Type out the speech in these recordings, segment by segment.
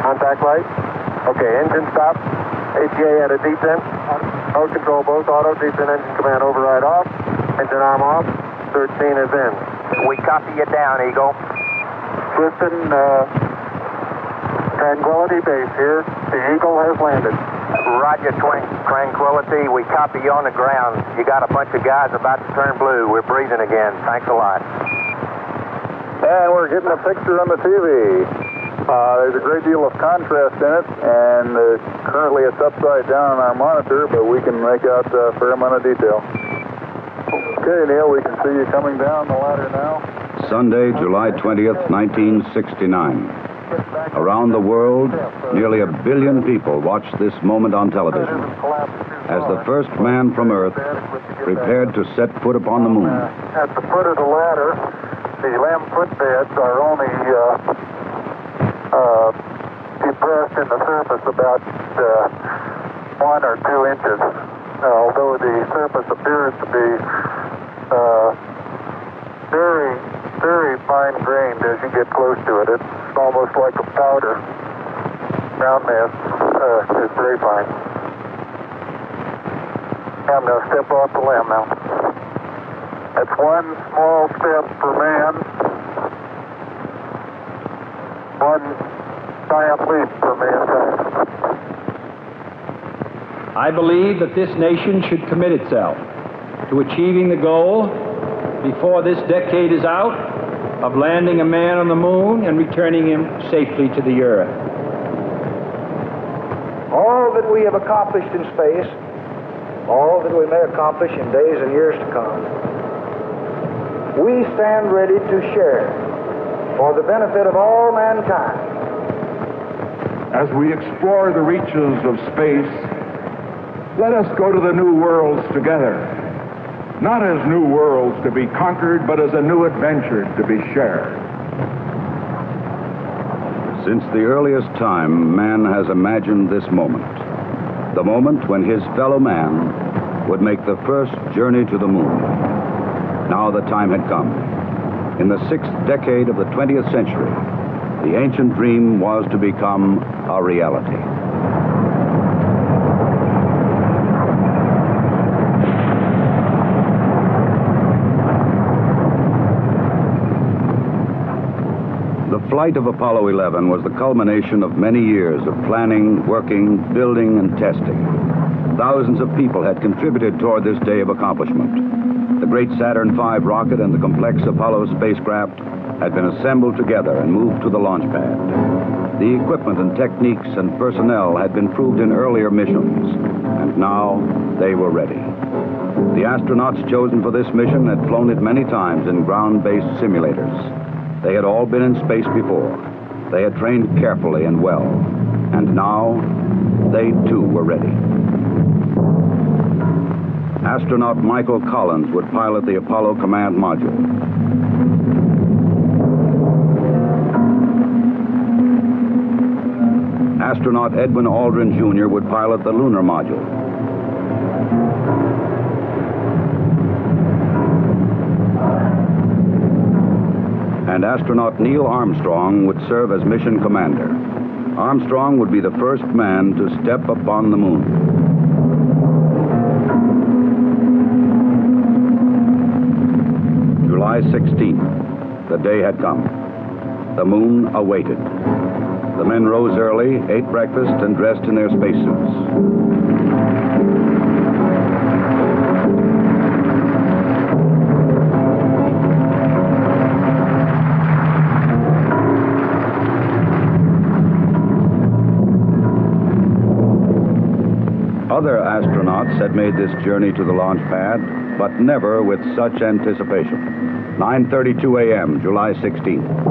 Contact light. Okay, engine stop. ATA at a descent. Mode control both auto, descent engine command override off. Engine arm off. 13 is in. We copy you down, Eagle. Houston, Tranquility Base here. The Eagle has landed. Roger, Tranquility. We copy you on the ground. You got a bunch of guys about to turn blue. We're breathing again. Thanks a lot. And we're getting a picture on the TV. There's a great deal of contrast in it, and currently it's upside down on our monitor, but we can make out a fair amount of detail. Okay, Neil, we can see you coming down the ladder now. Sunday, July 20th, 1969. Around the world, nearly 1 billion people watched this moment on television as the first man from Earth prepared to set foot upon the moon. At the foot of the ladder, the LEM footbeds are only depressed in the surface about 1 or 2 inches, although the surface appears to be very, very fine-grained as you get close to it. It's almost like a powder. Roundness is very fine. I'm going to step off the LEM now. That's one small step for man, one giant leap for mankind. I believe that this nation should commit itself to achieving the goal before this decade is out of landing a man on the moon and returning him safely to the earth. All that we have accomplished in space, all that we may accomplish in days and years to come, we stand ready to share for the benefit of all mankind. As we explore the reaches of space, let us go to the new worlds together, not as new worlds to be conquered, but as a new adventure to be shared. Since the earliest time, man has imagined this moment, the moment when his fellow man would make the first journey to the moon. Now the time had come. In the 6th decade of the 20th century, the ancient dream was to become a reality. The flight of Apollo 11 was the culmination of many years of planning, working, building, and testing. Thousands of people had contributed toward this day of accomplishment. The great Saturn V rocket and the complex Apollo spacecraft had been assembled together and moved to the launch pad. The equipment and techniques and personnel had been proved in earlier missions, and now they were ready. The astronauts chosen for this mission had flown it many times in ground-based simulators. They had all been in space before. They had trained carefully and well, and now they too were ready. Astronaut Michael Collins would pilot the Apollo command module. Astronaut Edwin Aldrin, Jr. would pilot the lunar module. And astronaut Neil Armstrong would serve as mission commander. Armstrong would be the first man to step upon the moon. July 16th, the day had come. The moon awaited. The men rose early, ate breakfast, and dressed in their spacesuits. Other astronauts had made this journey to the launch pad, but never with such anticipation. 9:32 a.m., July 16th.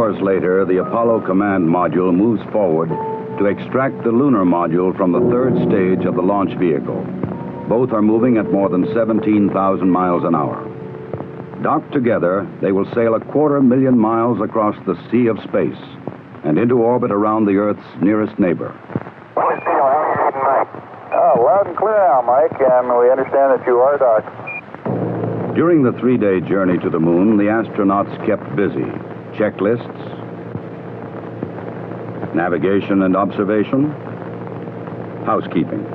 hours later, the Apollo command module moves forward to extract the lunar module from the third stage of the launch vehicle. Both are moving at more than 17,000 miles an hour. Docked together, they will sail 250,000 miles across the sea of space and into orbit around the Earth's nearest neighbor. Oh, loud and clear now, Mike, and we understand that you are docked. During the 3-day journey to the moon, the astronauts kept busy. Checklists, navigation and observation, housekeeping.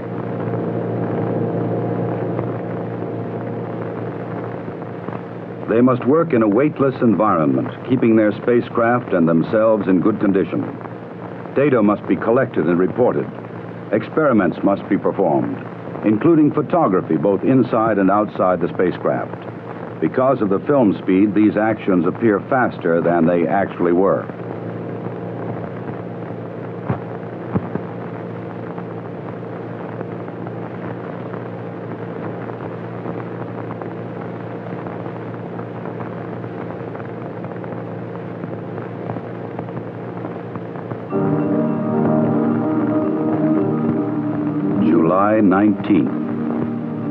They must work in a weightless environment, keeping their spacecraft and themselves in good condition. Data must be collected and reported. Experiments must be performed, including photography both inside and outside the spacecraft. Because of the film speed, these actions appear faster than they actually were. July 19th.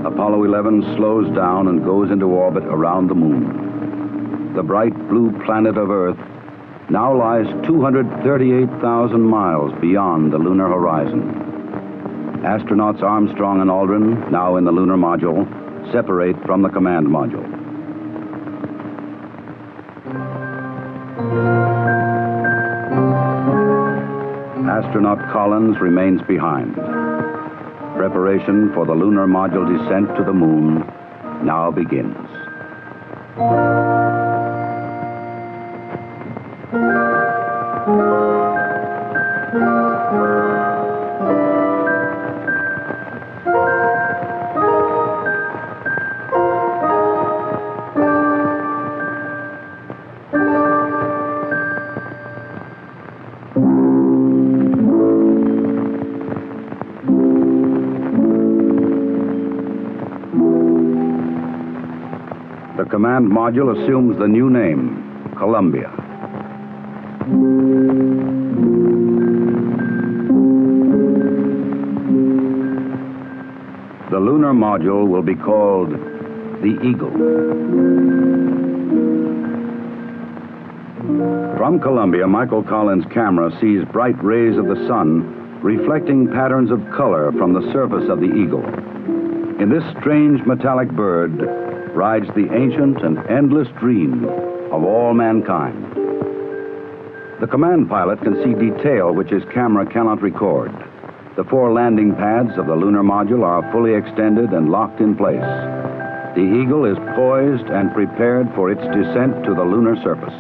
Apollo 11 slows down and goes into orbit around the moon. The bright blue planet of Earth now lies 238,000 miles beyond the lunar horizon. Astronauts Armstrong and Aldrin, now in the lunar module, separate from the command module. Astronaut Collins remains behind. Preparation for the lunar module descent to the moon now begins. The command module assumes the new name, Columbia. The lunar module will be called the Eagle. From Columbia, Michael Collins' camera sees bright rays of the sun reflecting patterns of color from the surface of the Eagle. In this strange metallic bird rides the ancient and endless dream of all mankind. The command pilot can see detail which his camera cannot record. The 4 landing pads of the lunar module are fully extended and locked in place. The Eagle is poised and prepared for its descent to the lunar surface.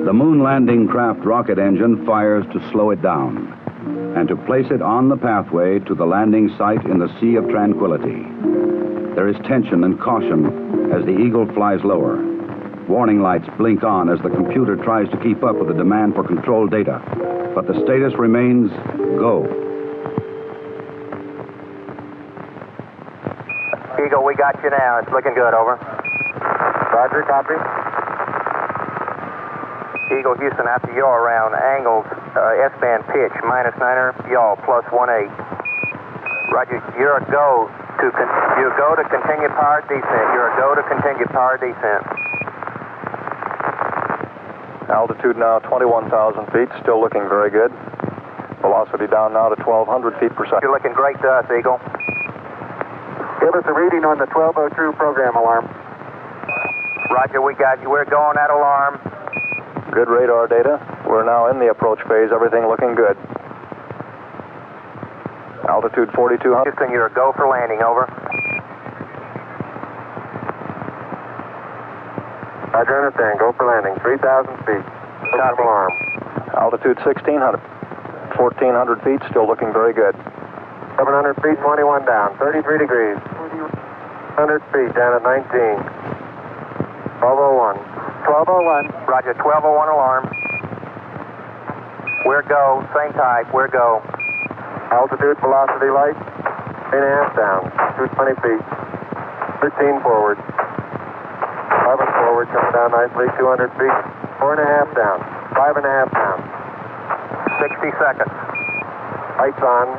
The moon landing craft rocket engine fires to slow it down and to place it on the pathway to the landing site in the Sea of Tranquility. There is tension and caution as the Eagle flies lower. Warning lights blink on as the computer tries to keep up with the demand for control data, but the status remains go. Eagle, we got you now. It's looking good, over. Roger, copy. Eagle Houston, after yaw around, angled S-band pitch, -9er, yaw, +18. Roger, you're a go to continue powered descent. You're a go to continue powered descent. Altitude now 21,000 feet, still looking very good. Velocity down now to 1,200 feet per second. You're looking great to us, Eagle. Give us a reading on the 1202 program alarm. Roger, we got you. We're going at alarm. Good radar data. We're now in the approach phase. Everything looking good. Altitude 4,200. Houston, you're a go for landing, over. Roger, understand. Go for landing. 3,000 feet. Copy. Alarm. Altitude 1,600. 1,400 feet. Still looking very good. 700 feet, 21 down. 33 degrees. 100 feet down at 19. 1201. 1201. Roger, 1201 alarm. We're go. Same type. We're go. Altitude, velocity, light. 8.5 down. 220 feet. 13 forward. 11 forward, coming down nicely. 200 feet. 4.5 down. 5.5 down. 60 seconds. Lights on.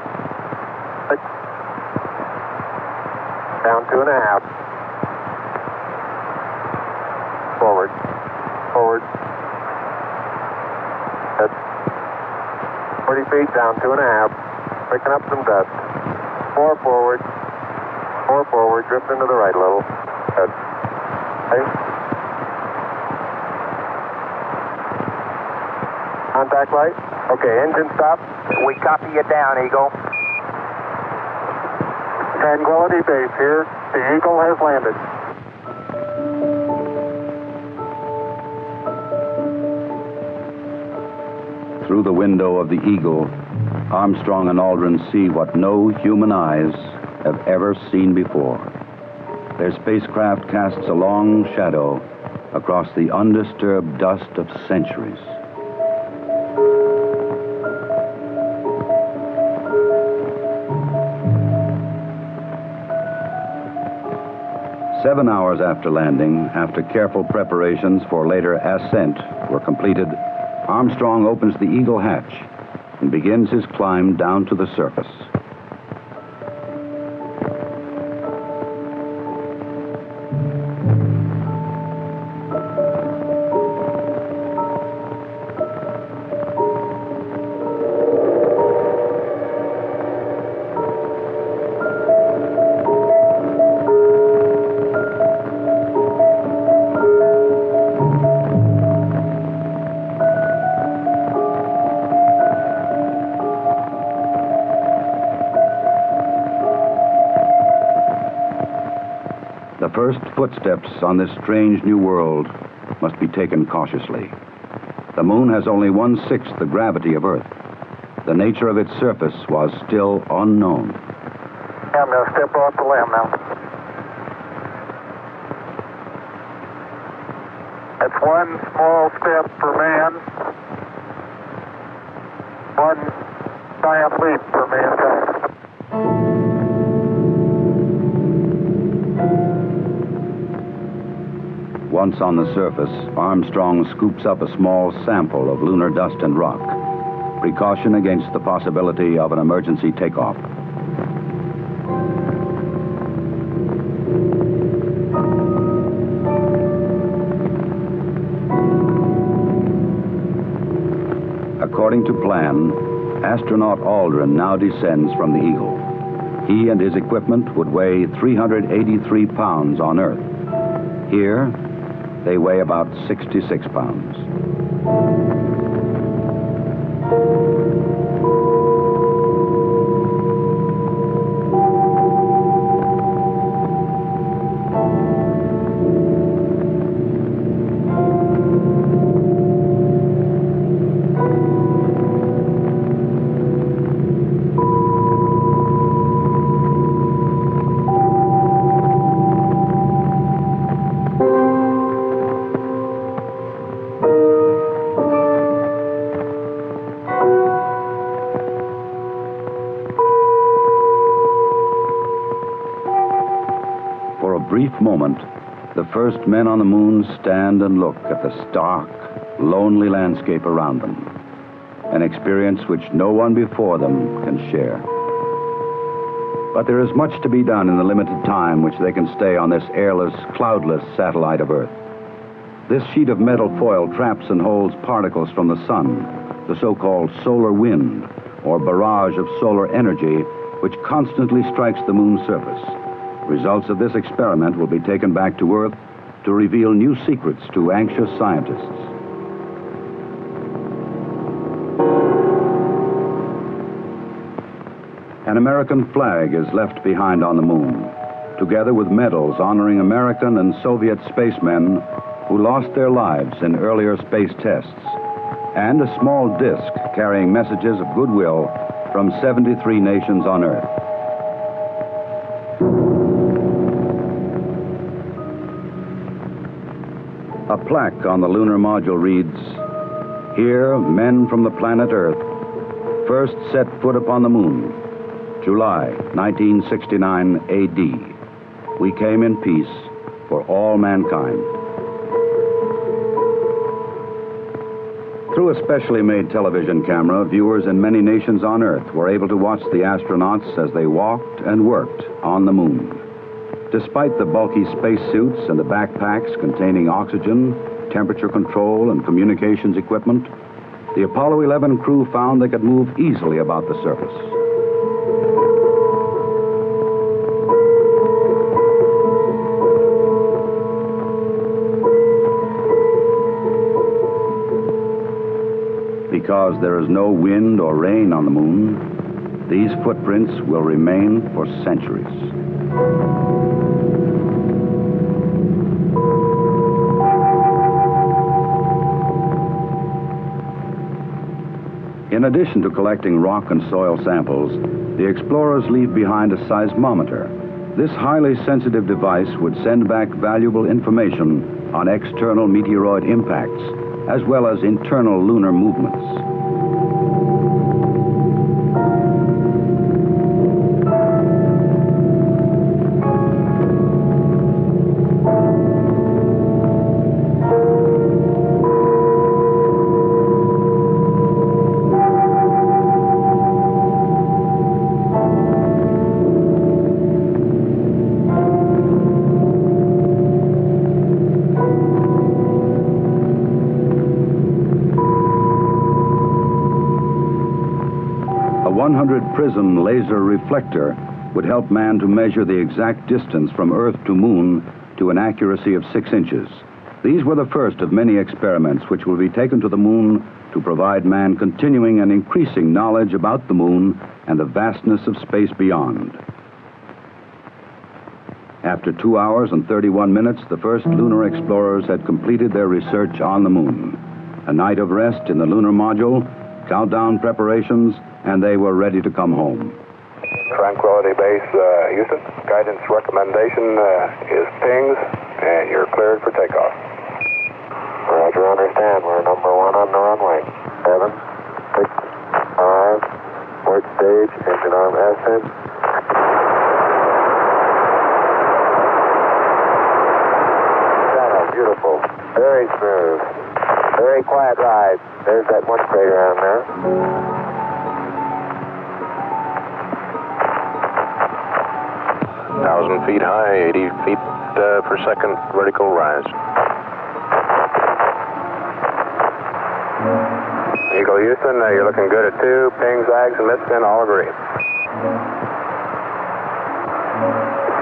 Down 2.5. Forward. Forward. That's 40 feet down 2.5. Picking up some dust. 4 forward. 4 forward. Drifting to the right a little. Good. Okay. Contact light. Okay, engine stop. We copy you down, Eagle. Tranquility Base here. The Eagle has landed. Through the window of the Eagle, Armstrong and Aldrin see what no human eyes have ever seen before. Their spacecraft casts a long shadow across the undisturbed dust of centuries. Seven hours after landing, after careful preparations for later ascent were completed, Armstrong opens the Eagle hatch and begins his climb down to the surface. The first footsteps on this strange new world must be taken cautiously. The moon has only 1/6 the gravity of Earth. The nature of its surface was still unknown. I'm going to step off the limb now. That's one small step for man, one giant leap for mankind. Once on the surface, Armstrong scoops up a small sample of lunar dust and rock, precaution against the possibility of an emergency takeoff. According to plan, astronaut Aldrin now descends from the Eagle. He and his equipment would weigh 383 pounds on Earth. Here, they weigh about 66 pounds. For a brief moment, the first men on the moon stand and look at the stark, lonely landscape around them, an experience which no one before them can share. But there is much to be done in the limited time which they can stay on this airless, cloudless satellite of Earth. This sheet of metal foil traps and holds particles from the sun, the so-called solar wind, or barrage of solar energy, which constantly strikes the moon's surface. Results of this experiment will be taken back to Earth to reveal new secrets to anxious scientists. An American flag is left behind on the moon, together with medals honoring American and Soviet spacemen who lost their lives in earlier space tests, and a small disc carrying messages of goodwill from 73 nations on Earth. A plaque on the lunar module reads, Here, men from the planet Earth first set foot upon the moon, July 1969 AD. We came in peace for all mankind. Through a specially made television camera, viewers in many nations on Earth were able to watch the astronauts as they walked and worked on the moon. Despite the bulky spacesuits and the backpacks containing oxygen, temperature control, and communications equipment, the Apollo 11 crew found they could move easily about the surface. Because there is no wind or rain on the moon, these footprints will remain for centuries. In addition to collecting rock and soil samples, the explorers leave behind a seismometer. This highly sensitive device would send back valuable information on external meteoroid impacts, as well as internal lunar movements. A 100-prism laser reflector would help man to measure the exact distance from Earth to Moon to an accuracy of 6 inches. These were the first of many experiments which will be taken to the Moon to provide man continuing and increasing knowledge about the Moon and the vastness of space beyond. After 2 hours and 31 minutes, the first lunar explorers had completed their research on the Moon. A night of rest in the lunar module, countdown preparations, and they were ready to come home. Tranquility Base, Houston. Guidance recommendation is pings, and you're cleared for takeoff. Roger, understand. We're number 1 on the runway. 7, 6, 5, port stage, engine arm ascent. Beautiful. Very smooth. Very quiet ride. There's that one crater on there. 1,000 feet high, 80 feet per second vertical rise. Eagle Houston, you're looking good at 2. Ping, zags, and midspin all agree.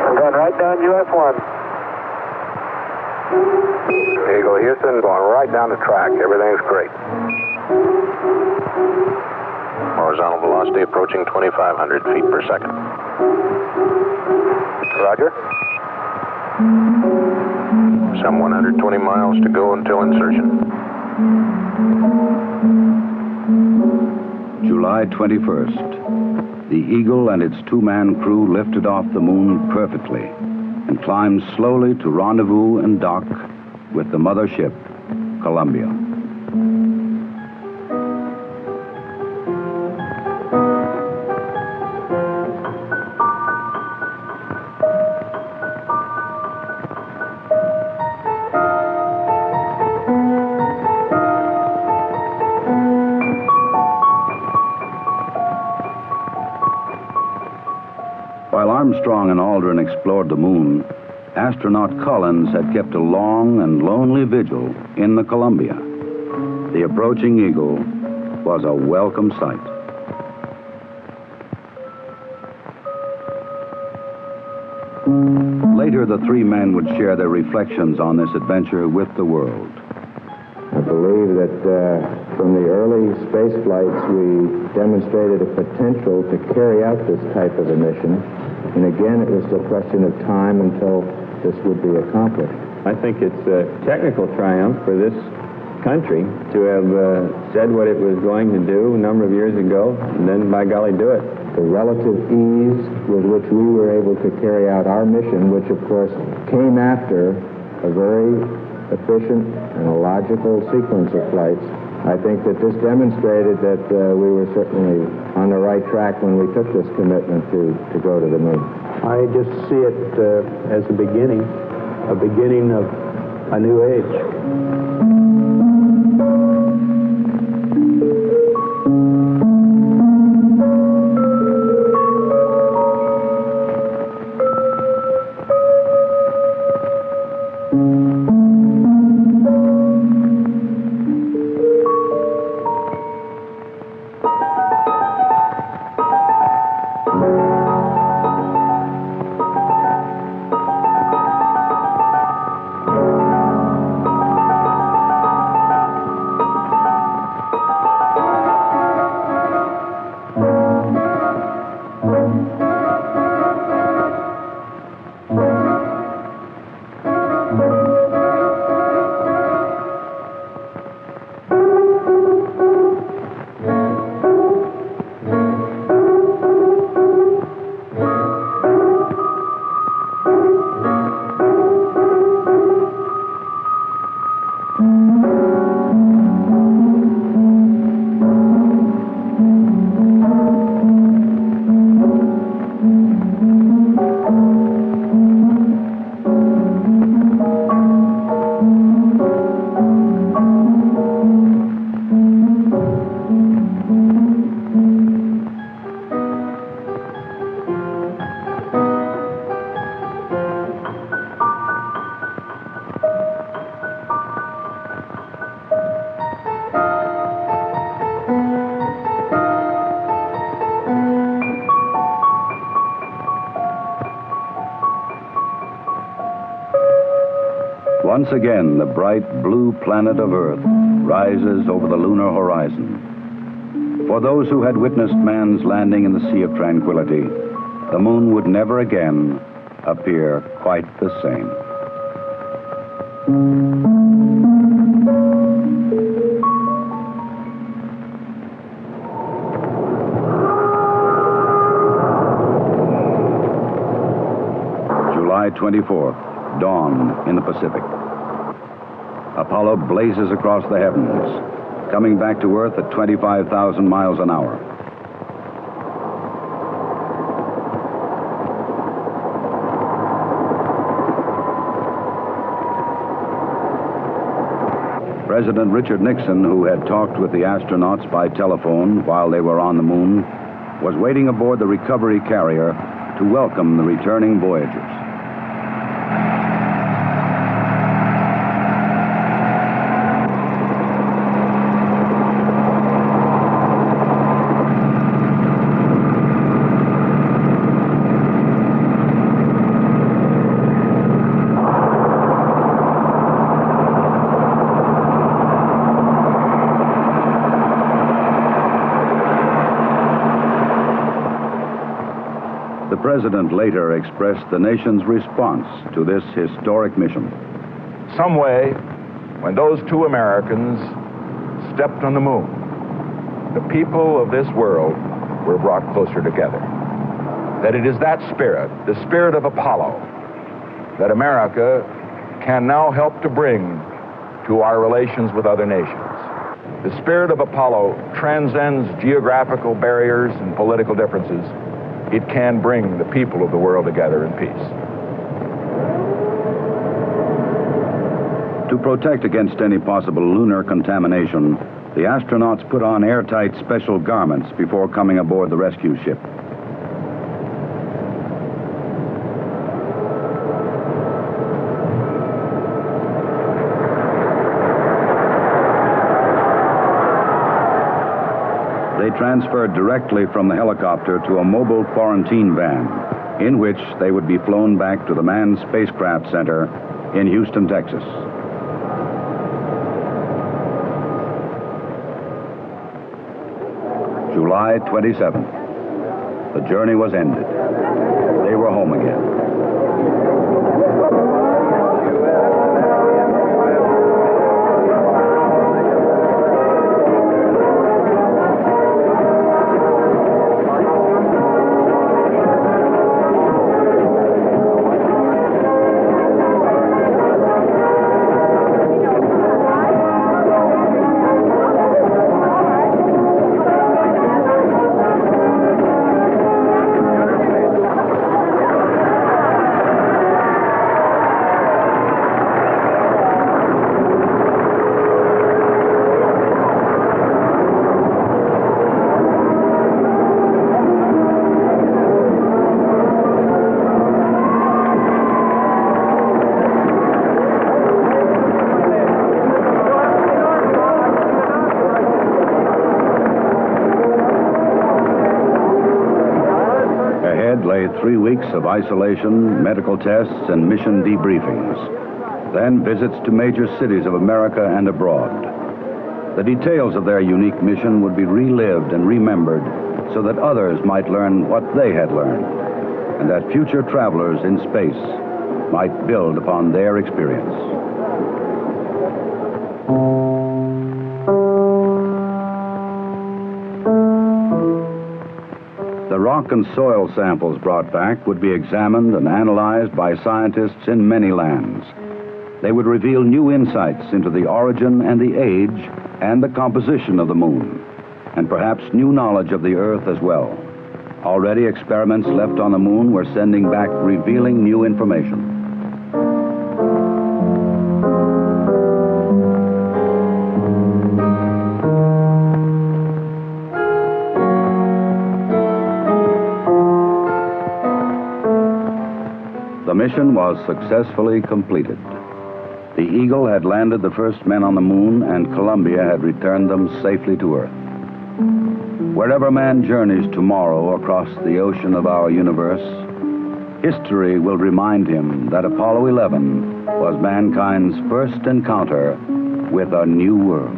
I'm going right down US1. Eagle Houston, going right down the track. Everything's great. Horizontal velocity approaching 2,500 feet per second. Roger. Some 120 miles to go until insertion. July 21st. The Eagle and its 2-man crew lifted off the Moon perfectly and climbed slowly to rendezvous and dock with the mothership, Columbia. While Armstrong and Aldrin explored the Moon, astronaut Collins had kept a long and lonely vigil in the Columbia. The approaching Eagle was a welcome sight. Later, the 3 men would share their reflections on this adventure with the world. I believe that from the early space flights, we demonstrated a potential to carry out this type of a mission. And again, it was a question of time until this would be accomplished. I think it's a technical triumph for this country to have said what it was going to do a number of years ago, and then, by golly, do it. The relative ease with which we were able to carry out our mission, which, of course, came after a very efficient and a logical sequence of flights, I think that this demonstrated that we were certainly on the right track when we took this commitment to go to the moon. I just see it as a beginning of a new age. Once again, the bright blue planet of Earth rises over the lunar horizon. For those who had witnessed man's landing in the Sea of Tranquility, the moon would never again appear quite the same. July 24th, dawn in the Pacific. Apollo blazes across the heavens, coming back to Earth at 25,000 miles an hour. President Richard Nixon, who had talked with the astronauts by telephone while they were on the moon, was waiting aboard the recovery carrier to welcome the returning voyagers. The President later expressed the nation's response to this historic mission. Some way, when those two Americans stepped on the moon, the people of this world were brought closer together. That it is that spirit, the spirit of Apollo, that America can now help to bring to our relations with other nations. The spirit of Apollo transcends geographical barriers and political differences. It can bring the people of the world together in peace. To protect against any possible lunar contamination, the astronauts put on airtight special garments before coming aboard the rescue ship. They transferred directly from the helicopter to a mobile quarantine van, in which they would be flown back to the Manned Spacecraft Center in Houston, Texas. July 27th. The journey was ended. They were home again. Ahead lay 3 weeks of isolation, medical tests, and mission debriefings. Then visits to major cities of America and abroad. The details of their unique mission would be relived and remembered so that others might learn what they had learned, and that future travelers in space might build upon their experience. The rock and soil samples brought back would be examined and analyzed by scientists in many lands. They would reveal new insights into the origin and the age and the composition of the moon, and perhaps new knowledge of the Earth as well. Already experiments left on the moon were sending back revealing new information. The mission was successfully completed. The Eagle had landed the first men on the moon, and Columbia had returned them safely to Earth. Wherever man journeys tomorrow across the ocean of our universe, history will remind him that Apollo 11 was mankind's first encounter with a new world.